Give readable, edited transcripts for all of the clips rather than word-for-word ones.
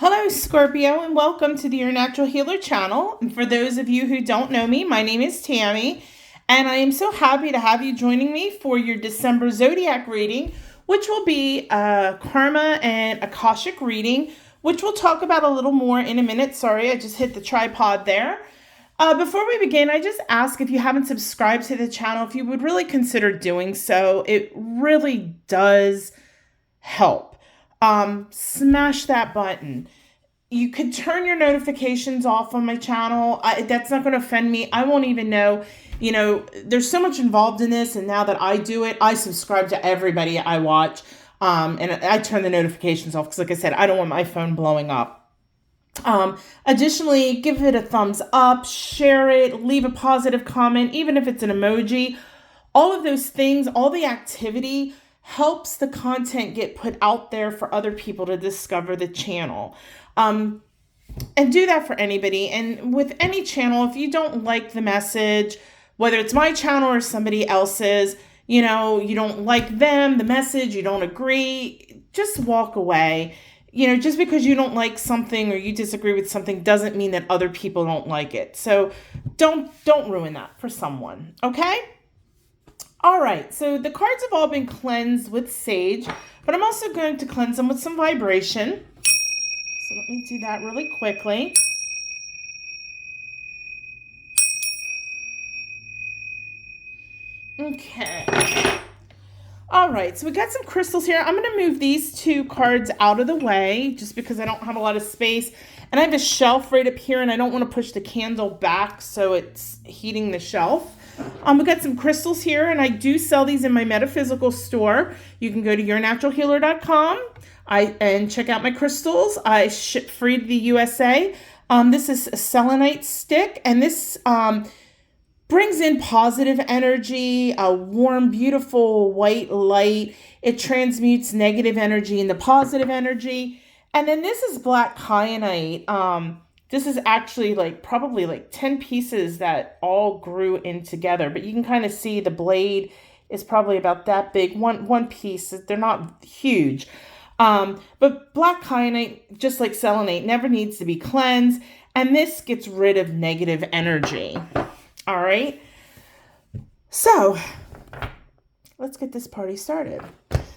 Hello, Scorpio, and welcome to the Your Natural Healer channel. And for those of you who don't know me, my name is Tammy, and I am so happy to have you joining me for your December Zodiac reading, which will be a Karma and Akashic reading, which we'll talk about a little more in a minute. Sorry, I just hit the tripod there. Before we begin, I just ask if you haven't subscribed to the channel, if you would really consider doing so. It really does help. Smash that button. You could turn your notifications off on my channel. That's not going to offend me. I won't even know. There's so much involved in this, and now that I do it, I subscribe to everybody I watch, and I turn the notifications off because, like I said, I don't want my phone blowing up. Additionally, give it a thumbs up, share it, leave a positive comment, even if it's an emoji. All of those things, all the activity helps the content get put out there for other people to discover the channel. And do that for anybody. And with any channel, if you don't like the message, whether it's my channel or somebody else's, you don't like them, the message, you don't agree, just walk away. Just because you don't like something or you disagree with something doesn't mean that other people don't like it. So don't ruin that for someone, okay? All right, so the cards have all been cleansed with sage, but I'm also going to cleanse them with some vibration. So let me do that really quickly. Okay. All right, so we got some crystals here. I'm going to move these two cards out of the way just because I don't have a lot of space. And I have a shelf right up here, and I don't want to push the candle back so it's heating the shelf. We got some crystals here, and I do sell these in my metaphysical store. You can go to yournaturalhealer.com and check out my crystals. I ship free to the USA. This is a selenite stick, and this brings in positive energy, a warm, beautiful white light. It transmutes negative energy into positive energy. And then this is black kyanite. This is actually probably 10 pieces that all grew in together, but you can kind of see the blade is probably about that big. One piece, they're not huge. But black kyanite, just like selenite, never needs to be cleansed. And this gets rid of negative energy. All right. So let's get this party started.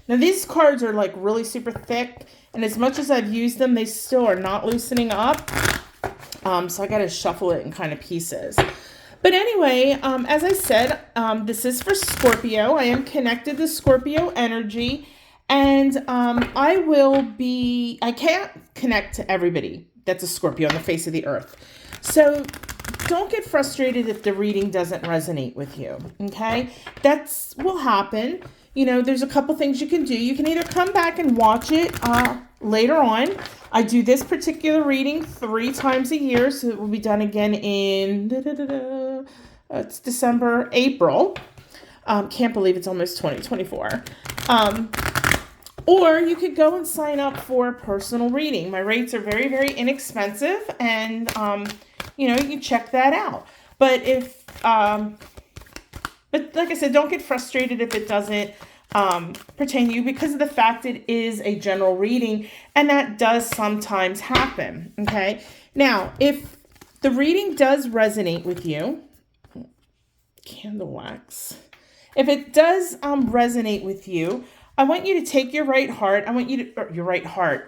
Now these cards are really super thick, and as much as I've used them, they still are not loosening up. So I got to shuffle it in kind of pieces. But anyway, as I said, this is for Scorpio. I am connected to Scorpio energy, and I can't connect to everybody that's a Scorpio on the face of the earth. So don't get frustrated if the reading doesn't resonate with you, okay? That will happen. There's a couple things you can do. You can either come back and watch it later on. I do this particular reading 3 times a year, so it will be done again in it's December, April. Can't believe it's almost 2024. Or you could go and sign up for a personal reading. My rates are very, very inexpensive, and you check that out. But but like I said, don't get frustrated if it doesn't pertain to you, because of the fact it is a general reading, and that does sometimes happen, okay? Now, if the reading does resonate with you, candle wax, if it does resonate with you, I want you to take your right heart,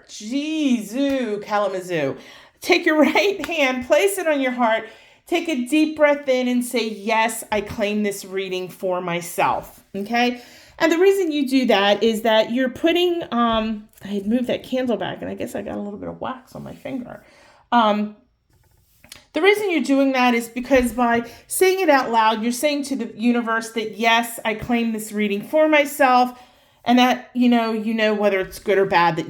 Jeezu, Kalamazoo. Take your right hand, place it on your heart, take a deep breath in and say, yes, I claim this reading for myself, okay? And the reason you do that is that you're putting, I had moved that candle back, and I guess I got a little bit of wax on my finger. The reason you're doing that is because by saying it out loud, you're saying to the universe that, yes, I claim this reading for myself, and that, whether it's good or bad, that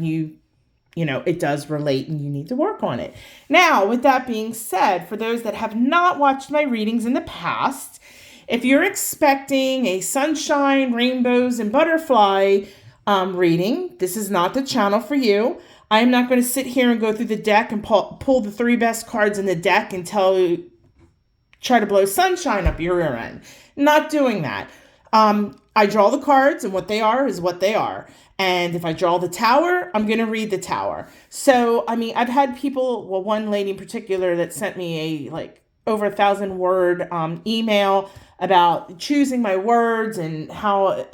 it does relate and you need to work on it. Now, with that being said, for those that have not watched my readings in the past, if you're expecting a sunshine, rainbows, and butterfly reading, this is not the channel for you. I'm not going to sit here and go through the deck and pull the 3 best cards in the deck and try to blow sunshine up your rear end. Not doing that. I draw the cards, and what they are is what they are. And if I draw the tower, I'm going to read the tower. So, I mean, I've had people, well, one lady in particular that sent me a like over 1,000-word email about choosing my words and how,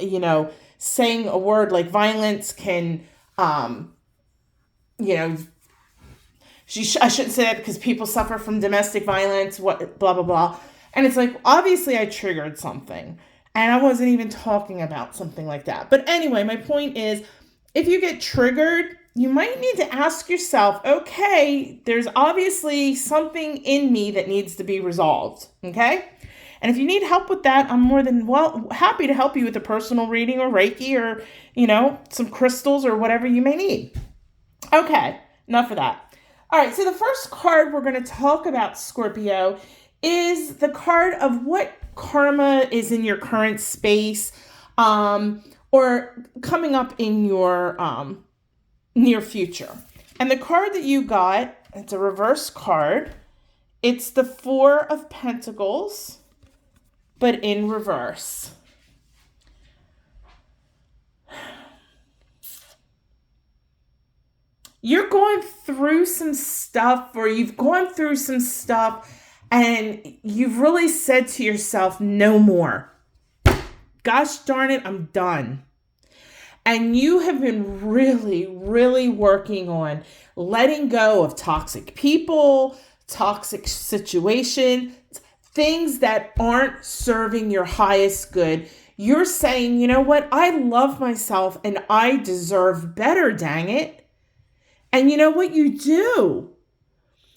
saying a word like violence can, you know, I shouldn't say that because people suffer from domestic violence, what, blah, blah, blah. And it's like, obviously I triggered something and I wasn't even talking about something like that. But anyway, my point is, if you get triggered, you might need to ask yourself, okay, there's obviously something in me that needs to be resolved. Okay. And if you need help with that, I'm more than happy to help you with a personal reading or Reiki or, some crystals or whatever you may need. Okay. Enough of that. All right, so the first card we're going to talk about, Scorpio, is the card of what karma is in your current space or coming up in your near future. And the card that you got, it's a reverse card. It's the Four of Pentacles, but in reverse. You're going through some stuff, or you've gone through some stuff and you've really said to yourself, no more. Gosh darn it, I'm done. And you have been really, really working on letting go of toxic people, toxic situations, things that aren't serving your highest good. You're saying, you know what? I love myself and I deserve better, dang it. And you know what you do?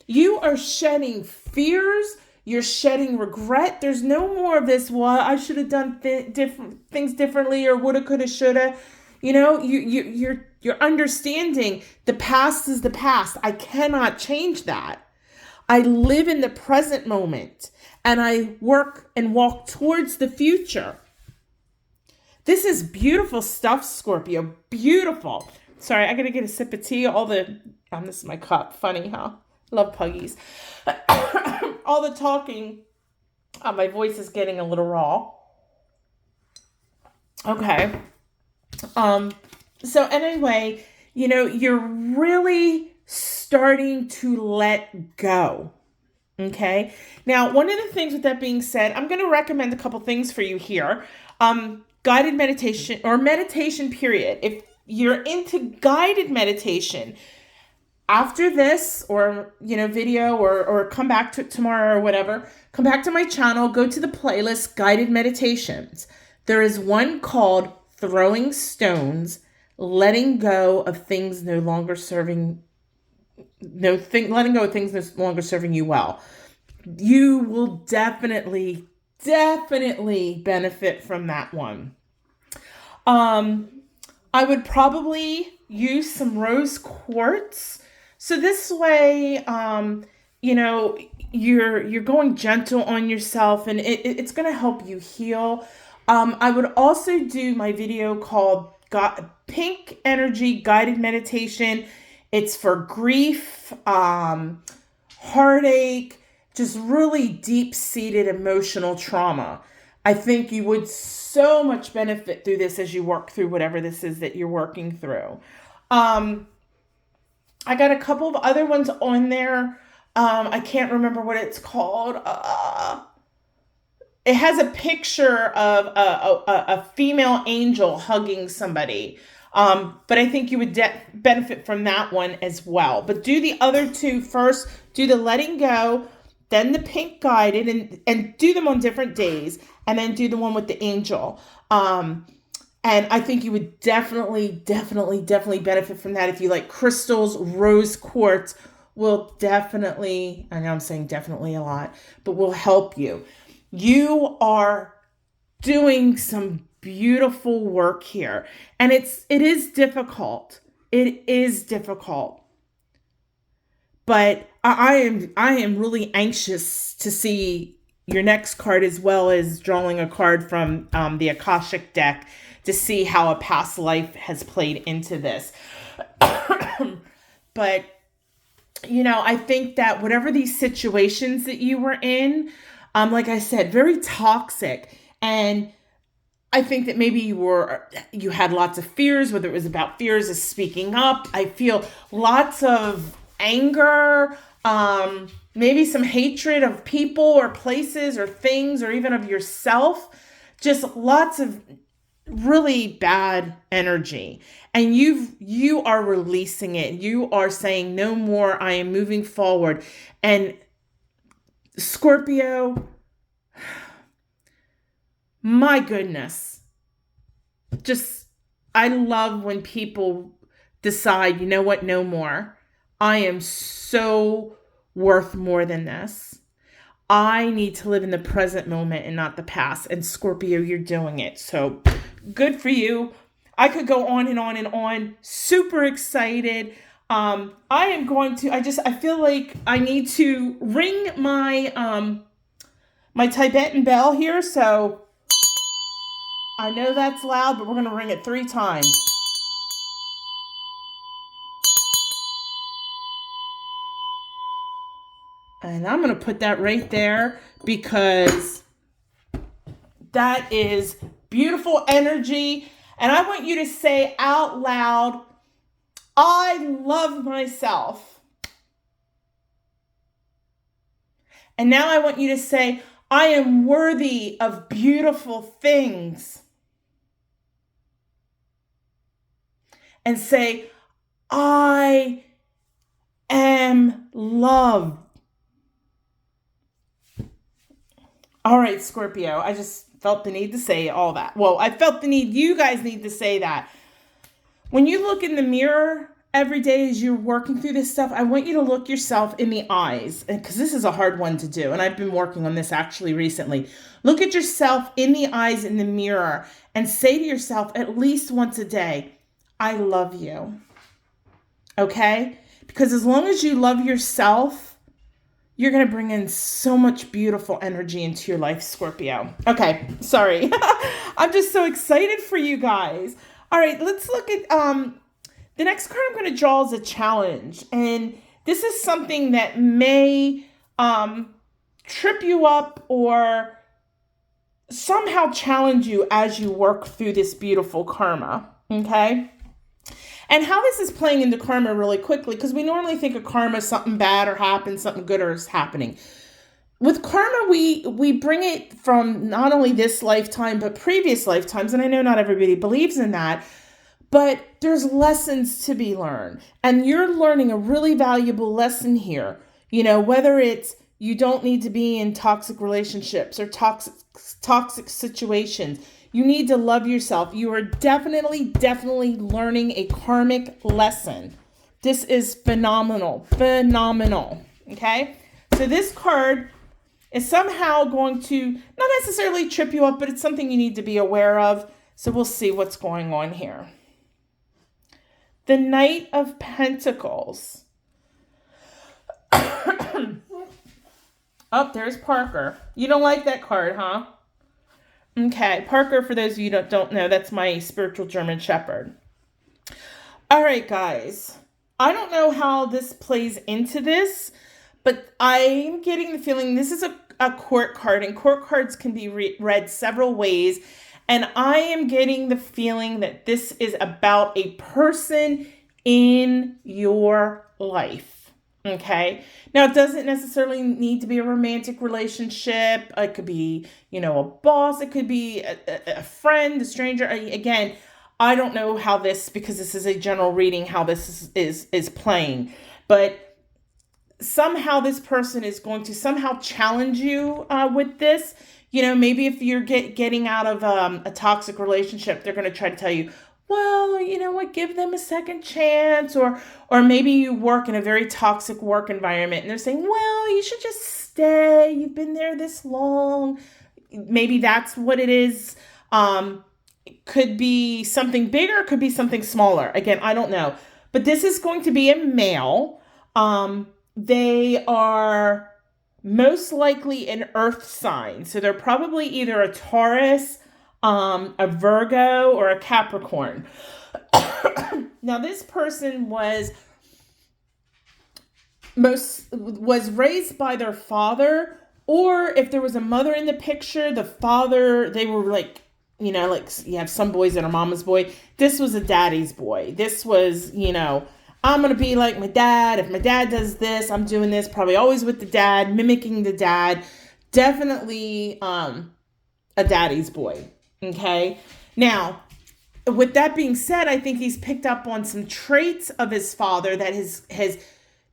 You are shedding fears. You're shedding regret. There's no more of this, well, I should have done different things differently or woulda, coulda, shoulda. You're understanding the past is the past. I cannot change that. I live in the present moment and I work and walk towards the future. This is beautiful stuff, Scorpio. Beautiful. Sorry, I gotta get a sip of tea. This is my cup. Funny, huh? Love puggies. All the talking, my voice is getting a little raw. Okay. So anyway, you're really starting to let go. Okay. Now, one of the things with that being said, I'm going to recommend a couple things for you here. Guided meditation or meditation period. If you're into guided meditation, after this or, video or come back to it tomorrow or whatever, come back to my channel, go to the playlist, Guided Meditations. There is one called Throwing Stones, Letting Go of Things No Longer Serving, Letting Go of Things No Longer Serving You Well. You will definitely benefit from that one. I would probably use some rose quartz. So this way, you're going gentle on yourself and it's going to help you heal. I would also do my video called Pink Energy Guided Meditation. It's for grief, heartache, just really deep-seated emotional trauma. I think you would so much benefit through this as you work through whatever this is that you're working through. I got a couple of other ones on there. I can't remember what it's called. It has a picture of a female angel hugging somebody. But I think you would benefit from that one as well. But do the other two first. Do the letting go, then the pink guided, and do them on different days. And then do the one with the angel. And I think you would definitely benefit from that. If you like crystals, rose quartz will definitely, I know I'm saying definitely a lot, but will help you. You are doing some beautiful work here. And it is difficult. It is difficult. But I am really anxious to see your next card, as well as drawing a card from the Akashic deck to see how a past life has played into this. But, I think that whatever these situations that you were in, like I said, very toxic. And I think that maybe you had lots of fears, whether it was about fears of speaking up. I feel lots of anger, maybe some hatred of people or places or things or even of yourself. Just lots of really bad energy. And you are releasing it. You are saying no more. I am moving forward. And Scorpio, my goodness, just, I love when people decide, you know what, no more. I am so worth more than this. I need to live in the present moment and not the past. And Scorpio, you're doing it. So good for you. I could go on and on and on. Super excited. I am going to, I feel like I need to ring my, my Tibetan bell here. So I know that's loud, but we're going to ring it 3 times. And I'm going to put that right there because that is beautiful energy. And I want you to say out loud, I love myself. And now I want you to say, I am worthy of beautiful things. And say, I am loved. All right, Scorpio, I just felt the need to say all that. Well, I felt the need, you guys need to say that. When you look in the mirror every day as you're working through this stuff, I want you to look yourself in the eyes, because this is a hard one to do. And I've been working on this actually recently. Look at yourself in the eyes in the mirror and say to yourself at least once a day, I love you. Okay? Because as long as you love yourself, you're going to bring in so much beautiful energy into your life, Scorpio. Okay, sorry. I'm just so excited for you guys. All right, let's look at the next card I'm going to draw is a challenge. And this is something that may trip you up or somehow challenge you as you work through this beautiful karma, okay? And how this is playing into karma really quickly, because we normally think of karma, something bad or happens, something good or is happening. With karma, we bring it from not only this lifetime, but previous lifetimes. And I know not everybody believes in that, but there's lessons to be learned. And you're learning a really valuable lesson here. You know, whether it's you don't need to be in toxic relationships or toxic situations. You need to love yourself. You are definitely learning a karmic lesson. This is phenomenal. Okay? So this card is somehow going to not necessarily trip you up, but it's something you need to be aware of. So we'll see what's going on here. The Knight of Pentacles. Oh, there's Parker. You don't like that card, huh? Okay, Parker, for those of you who don't know, that's my spiritual German Shepherd. All right, guys. I don't know how this plays into this, but I'm getting the feeling this is a court card, and court cards can be read several ways. And I am getting the feeling that this is about a person in your life. Okay. Now, it doesn't necessarily need to be a romantic relationship. It could be, you know, a boss. It could be a friend, a stranger. Again, I don't know how this, because this is a general reading, how this is playing. But somehow this person is going to somehow challenge you with this. You know, maybe if you're getting out of a toxic relationship, they're going to try to tell you, well, you know what, give them a second chance. Or maybe you work in a very toxic work environment and they're saying, well, you should just stay. You've been there this long. Maybe that's what it is. It could be something bigger, could be something smaller. Again, I don't know. But this is going to be a male. They are most likely an earth sign. So they're probably either a Taurus, a Virgo, or a Capricorn. Now, this person was raised by their father, or if there was a mother in the picture, the father, they were like like you have some boys that are mama's boy. This was a daddy's boy. This was, I'm going to be like my dad. If my dad does this, I'm doing this. Probably always with the dad, mimicking the dad. Definitely a daddy's boy. Okay. Now, with that being said, I think he's picked up on some traits of his father that has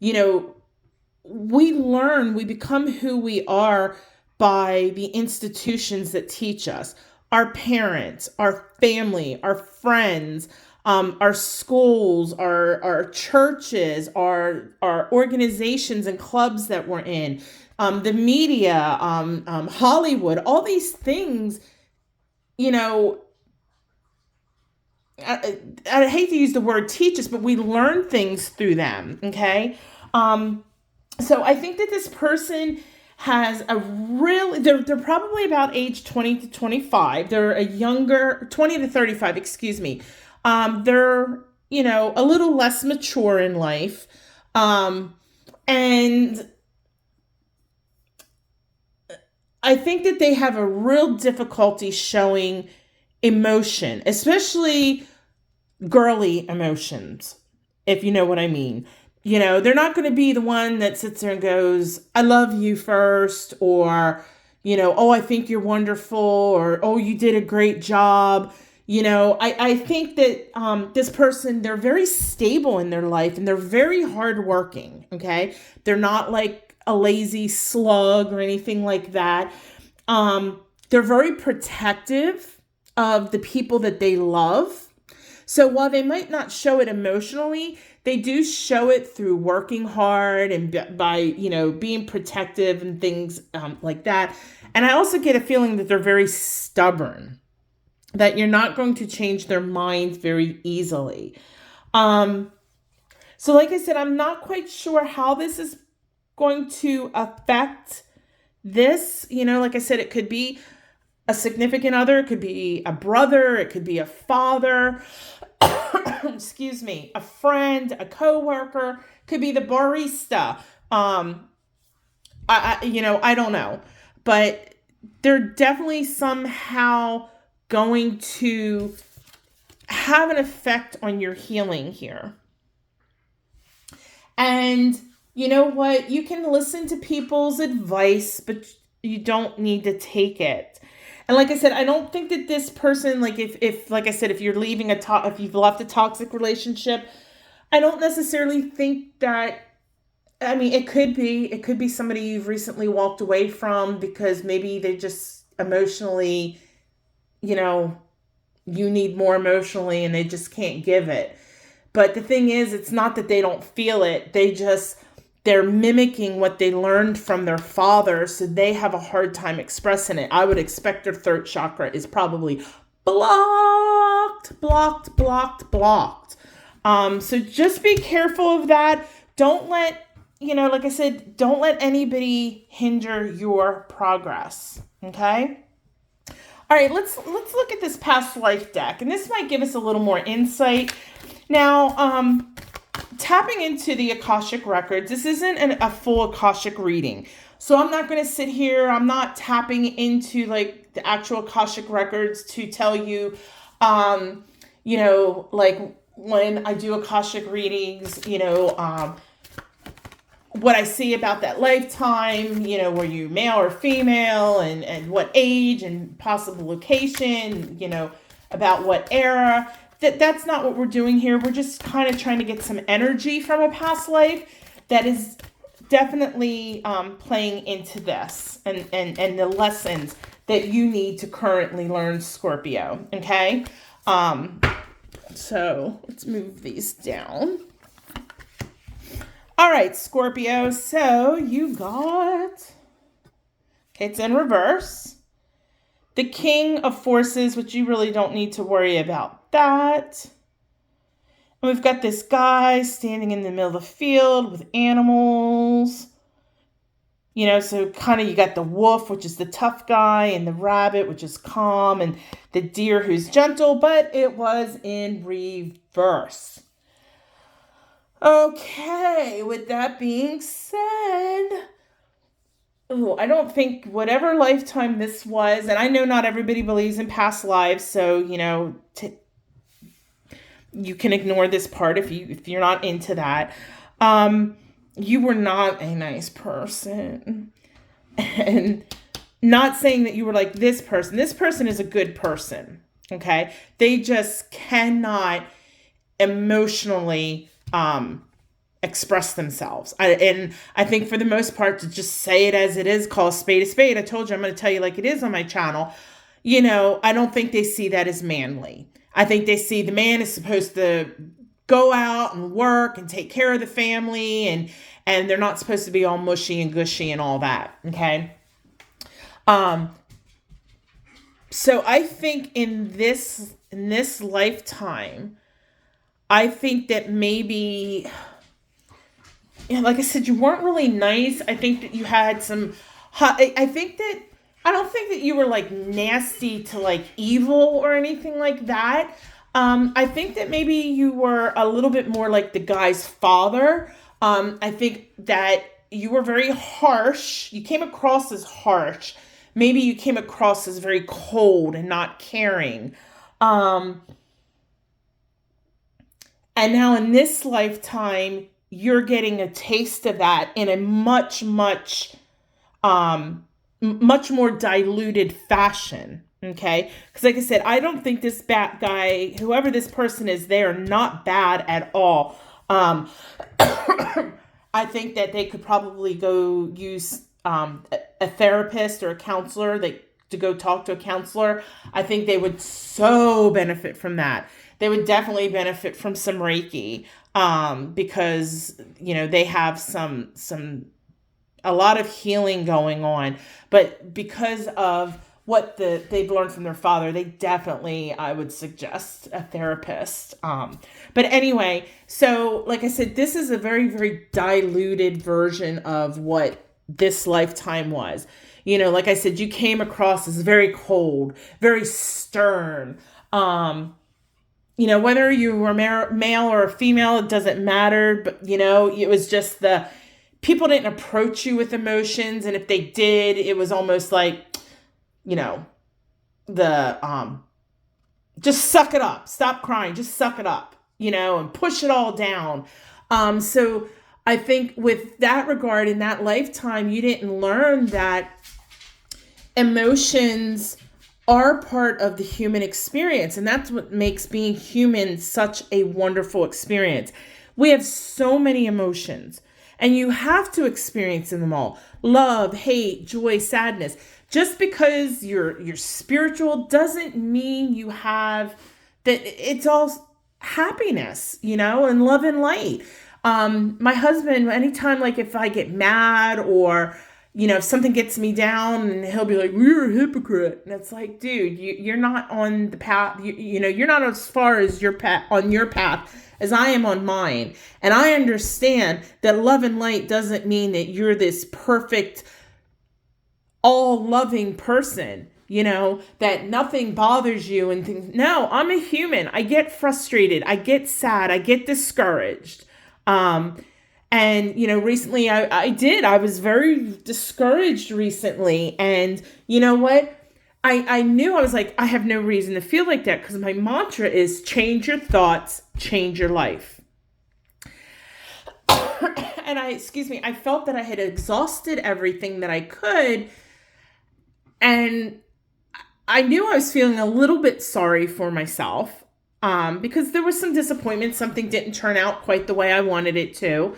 we become who we are by the institutions that teach us. Our parents, our family, our friends, our schools, our churches, our organizations and clubs that we're in, the media, Hollywood, all these things, I hate to use the word teach us, but we learn things through them, okay? So I think that this person has they're probably about age 20 to 25. They're a younger, 20 to 35, excuse me. They're, a little less mature in life. And I think that they have a real difficulty showing emotion, especially girly emotions, if you know what I mean. They're not going to be the one that sits there and goes, I love you first, or, oh, I think you're wonderful, or, oh, you did a great job. I think that this person, they're very stable in their life and they're very hardworking, okay? They're not like a lazy slug or anything like that. They're very protective of the people that they love. So while they might not show it emotionally, they do show it through working hard and by, being protective and things like that. And I also get a feeling that they're very stubborn, that you're not going to change their minds very easily. So like I said, I'm not quite sure how this is going to affect this. Like I said, it could be a significant other, it could be a brother, it could be a father, excuse me, a friend, a coworker, could be the barista. I don't know, but they're definitely somehow going to have an effect on your healing here. And you know what? You can listen to people's advice, but you don't need to take it. And like I said, I don't think that this person, like if like I said, if you're leaving if you've left a toxic relationship, I don't necessarily think that, it could be somebody you've recently walked away from because maybe they just emotionally, you need more emotionally and they just can't give it. But the thing is, it's not that they don't feel it. They're mimicking what they learned from their father, so they have a hard time expressing it. I would expect their throat chakra is probably blocked. So just be careful of that. Don't let, like I said, don't let anybody hinder your progress, okay? All right, let's look at this past life deck, and this might give us a little more insight. Now, tapping into the Akashic records, this isn't a full Akashic reading. So I'm not going to sit here. I'm not tapping into like the actual Akashic records to tell you, like when I do Akashic readings, what I see about that lifetime, were you male or female and what age and possible location, about what era. That's not what we're doing here. We're just kind of trying to get some energy from a past life that is definitely playing into this and the lessons that you need to currently learn, Scorpio. Okay? So let's move these down. All right, Scorpio. So you got, okay, it's in reverse. The King of Forces, which you really don't need to worry about that. And we've got this guy standing in the middle of the field with animals. So kind of you got the wolf, which is the tough guy, and the rabbit, which is calm, and the deer, who's gentle, but it was in reverse. Okay, with that being said, I don't think whatever lifetime this was, and I know not everybody believes in past lives, so, you can ignore this part if you're not into that. You were not a nice person. And not saying that you were like this person. This person is a good person. Okay? They just cannot emotionally express themselves. And I think for the most part, to just say it as it is, call a spade a spade. I told you I'm going to tell you like it is on my channel. I don't think they see that as manly. I think they see the man is supposed to go out and work and take care of the family, and they're not supposed to be all mushy and gushy and all that. Okay. So I think in this lifetime, I think that maybe, like I said, you weren't really nice. I think that you had some I don't think that you were like nasty to like evil or anything like that. I think that maybe you were a little bit more like the guy's father. I think that you were very harsh. You came across as harsh. Maybe you came across as very cold and not caring. And now in this lifetime, you're getting a taste of that in a much more diluted fashion. Okay. Because like I said, I don't think this bad guy, whoever this person is, they are not bad at all. I think that they could probably go use a therapist or a counselor to go talk to a counselor. I think they would so benefit from that. They would definitely benefit from some Reiki, because, they have a lot of healing going on, but because of what they've learned from their father, they definitely, I would suggest a therapist. But anyway, so like I said, this is a very, very diluted version of what this lifetime was. Like I said, you came across as very cold, very stern. Whether you were male or female, it doesn't matter, but it was just people didn't approach you with emotions. And if they did, it was almost like, just suck it up, stop crying, just suck it up, and push it all down. So I think with that regard, in that lifetime, you didn't learn that emotions are part of the human experience. And that's what makes being human such a wonderful experience. We have so many emotions, and you have to experience them all. Love, hate, joy, sadness. Just because you're spiritual doesn't mean you have that. It's all happiness, and love and light. My husband, anytime, like if I get mad or, if something gets me down, and he'll be like, "You're a hypocrite." And it's like, dude, you're not on the path. You're not as far as on your path as I am on mine. And I understand that love and light doesn't mean that you're this perfect, all-loving person, that nothing bothers you and things. No, I'm a human. I get frustrated. I get sad. I get discouraged. Recently I was very discouraged recently. And you know what? I knew, I was like, I have no reason to feel like that, because my mantra is change your thoughts, change your life. And I felt that I had exhausted everything that I could. And I knew I was feeling a little bit sorry for myself, because there was some disappointment. Something didn't turn out quite the way I wanted it to.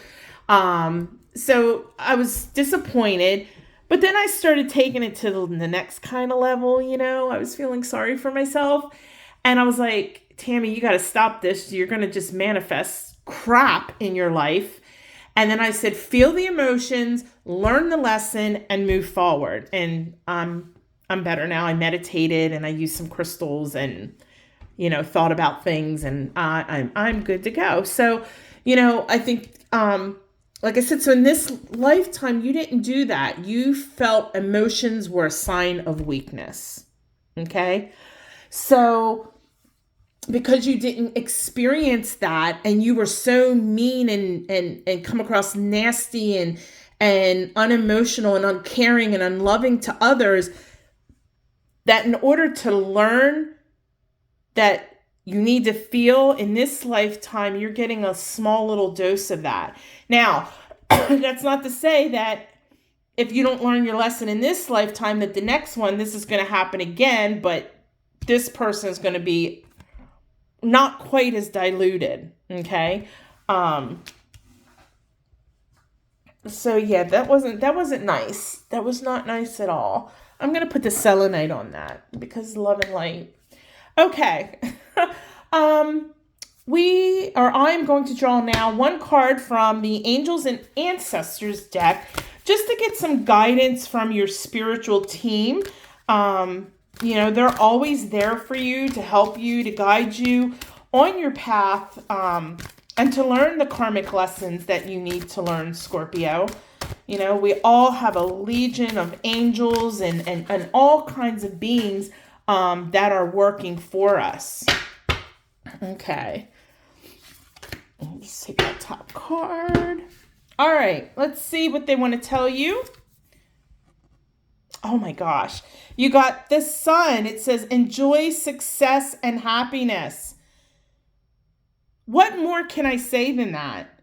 So I was disappointed. But then I started taking it to the next kind of level, I was feeling sorry for myself. And I was like, Tammy, you got to stop this. You're going to just manifest crap in your life. And then I said, feel the emotions, learn the lesson, and move forward. And I'm better now. I meditated and I used some crystals and, thought about things, and I'm good to go. So, I think, like I said, so in this lifetime, you didn't do that. You felt emotions were a sign of weakness. Okay. So because you didn't experience that, and you were so mean and come across nasty and unemotional and uncaring and unloving to others, that in order to learn that you need to feel in this lifetime, you're getting a small little dose of that. Now, that's not to say that if you don't learn your lesson in this lifetime, that the next one, this is going to happen again, but this person is going to be not quite as diluted. Okay. So yeah, that wasn't nice. That was not nice at all. I'm going to put the selenite on that because love and light. Okay. I'm going to draw now one card from the Angels and Ancestors deck just to get some guidance from your spiritual team. They're always there for you, to help you, to guide you on your path, and to learn the karmic lessons that you need to learn, Scorpio. We all have a legion of angels and all kinds of beings that are working for us. Okay. Let's take that top card. All right, let's see what they want to tell you. Oh my gosh. You got the Sun. It says, enjoy success and happiness. What more can I say than that?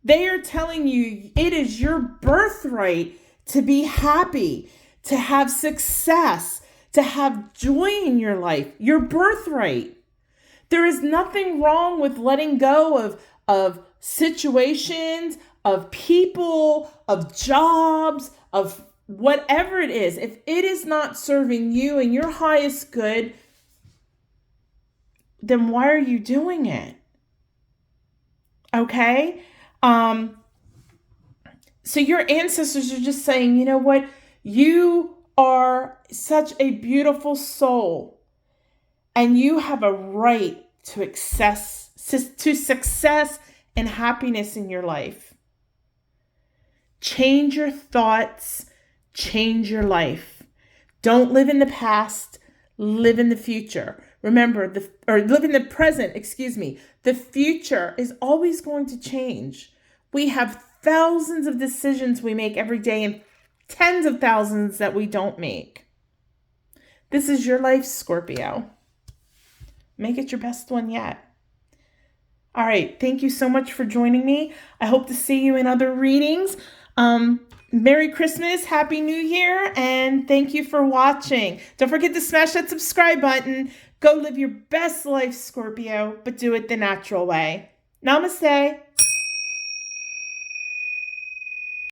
They are telling you it is your birthright to be happy, to have success, to have joy in your life. Your birthright. There is nothing wrong with letting go of situations, of people, of jobs, of whatever it is. If it is not serving you and your highest good, then why are you doing it? Okay? So your ancestors are just saying, you know what? You are such a beautiful soul, and you have a right to success and happiness in your life. Change your thoughts, change your life. Don't live in the past, live in the future. Remember, live in the present, The future is always going to change. We have thousands of decisions we make every day and tens of thousands that we don't make. This is your life, Scorpio. Make it your best one yet. All right. Thank you so much for joining me. I hope to see you in other readings. Merry Christmas, Happy New Year, and thank you for watching. Don't forget to smash that subscribe button. Go live your best life, Scorpio, but do it the natural way. Namaste.